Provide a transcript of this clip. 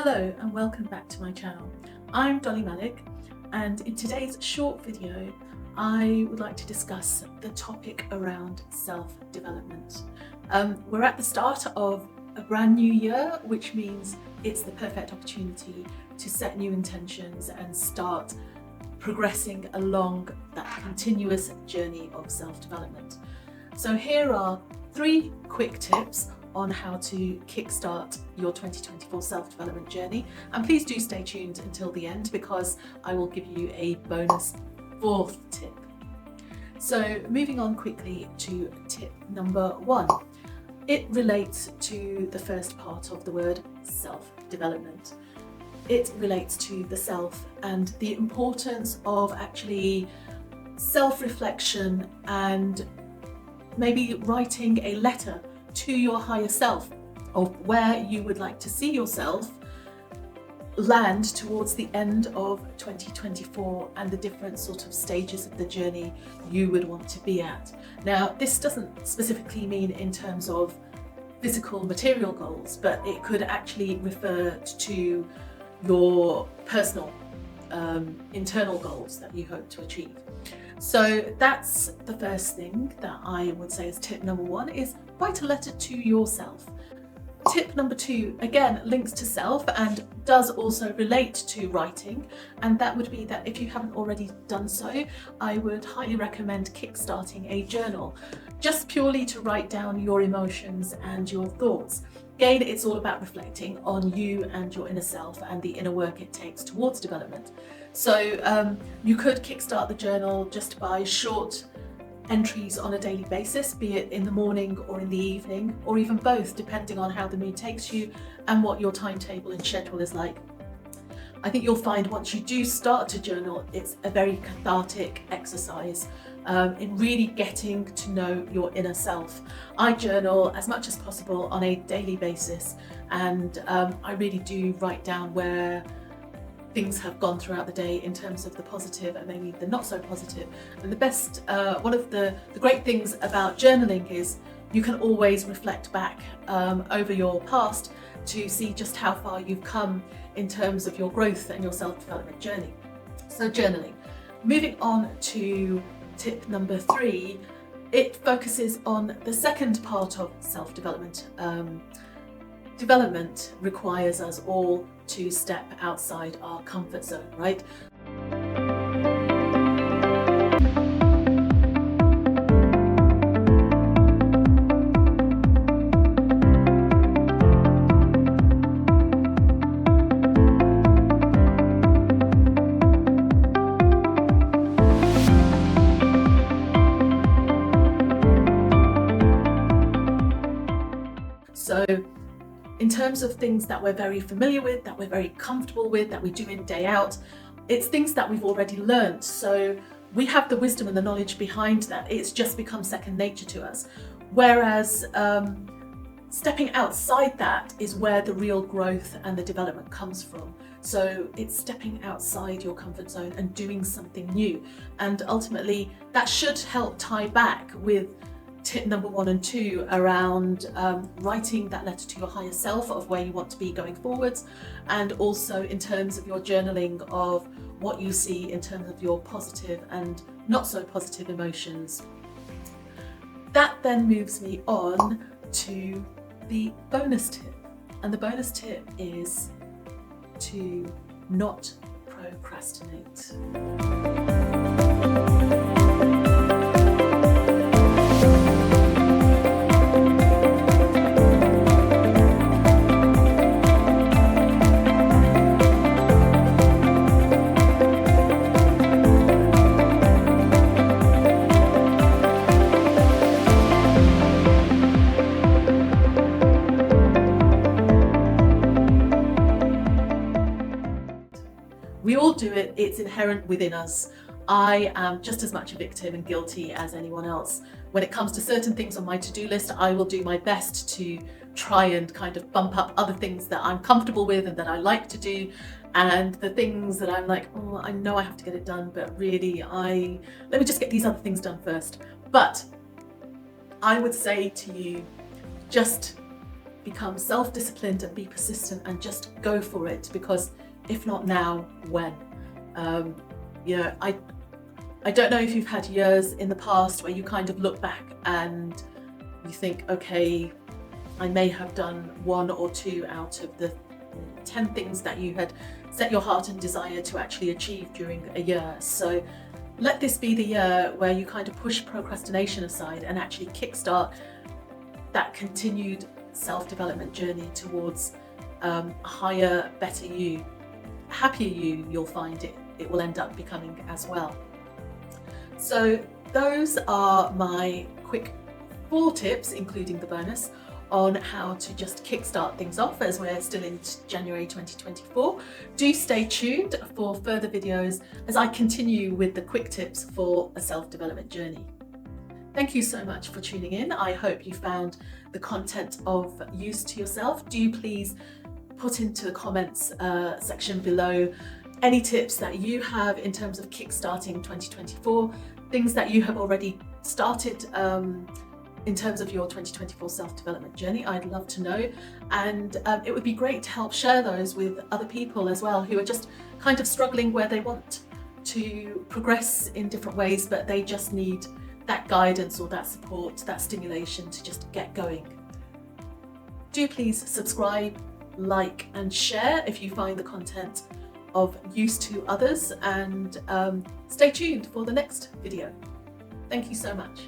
Hello and welcome back to my channel. I'm Dolly Malik, and in today's short video I would like to discuss the topic around self-development. We're at the start of a brand new year, which means it's the perfect opportunity to set new intentions and start progressing along that continuous journey of self-development. So here are 3 quick tips on how to kickstart your 2024 self-development journey, and please do stay tuned until the end because I will give you a bonus 4th tip. So moving on quickly to tip number 1. It relates to the first part of the word self-development. It relates to the self and the importance of actually self-reflection and maybe writing a letter to your higher self of where you would like to see yourself land towards the end of 2024 and the different sort of stages of the journey you would want to be at. Now, this doesn't specifically mean in terms of physical material goals, but it could actually refer to your personal internal goals that you hope to achieve. So that's the first thing that I would say is tip number 1, is write a letter to yourself. Tip number 2, again, links to self and does also relate to writing, and that would be that if you haven't already done so, I would highly recommend kickstarting a journal, just purely to write down your emotions and your thoughts. Again, it's all about reflecting on you and your inner self and the inner work it takes towards development. So you could kickstart the journal just by short entries on a daily basis, be it in the morning or in the evening, or even both, depending on how the mood takes you and what your timetable and schedule is like. I think you'll find once you do start to journal, it's a very cathartic exercise in really getting to know your inner self. I journal as much as possible on a daily basis, and I really do write down where things have gone throughout the day in terms of the positive and maybe the not so positive. And the best, one of the great things about journaling is you can always reflect back over your past to see just how far you've come in terms of your growth and your self-development journey. So journaling. Moving on to tip number 3, it focuses on the second part of self-development. Development requires us all to step outside our comfort zone, right? So in terms of things that we're very familiar with, that we're very comfortable with, that we do in day out, it's things that we've already learned. So we have the wisdom and the knowledge behind that. It's just become second nature to us. Whereas stepping outside that is where the real growth and the development comes from. So it's stepping outside your comfort zone and doing something new. And ultimately that should help tie back with tip number 1 and 2 around writing that letter to your higher self of where you want to be going forwards, and also in terms of your journaling of what you see in terms of your positive and not so positive emotions. That then moves me on to the bonus tip, and the bonus tip is to not procrastinate. We all do it, it's inherent within us. I am just as much a victim and guilty as anyone else. When it comes to certain things on my to-do list, I will do my best to try and kind of bump up other things that I'm comfortable with and that I like to do, and the things that I'm like, oh, I know I have to get it done, but really let me just get these other things done first. But I would say to you, just become self-disciplined and be persistent and just go for it, because if not now, when? You know, I don't know if you've had years in the past where you kind of look back and you think, okay, I may have done 1 or 2 out of the 10 things that you had set your heart and desire to actually achieve during a year. So let this be the year where you kind of push procrastination aside and actually kickstart that continued self-development journey towards a higher, better you, happier you'll find it will end up becoming as well. So those are my quick 4 tips, including the bonus, on how to just kickstart things off as we're still in January 2024. Do stay tuned for further videos as I continue with the quick tips for a self-development journey. Thank you so much for tuning in. I hope you found the content of use to yourself. Do please put into the comments section below any tips that you have in terms of kickstarting 2024, things that you have already started in terms of your 2024 self-development journey. I'd love to know, and it would be great to help share those with other people as well who are just kind of struggling where they want to progress in different ways, but they just need that guidance or that support, that stimulation to just get going. Do please subscribe, like and share if you find the content of use to others, and stay tuned for the next video. Thank you so much.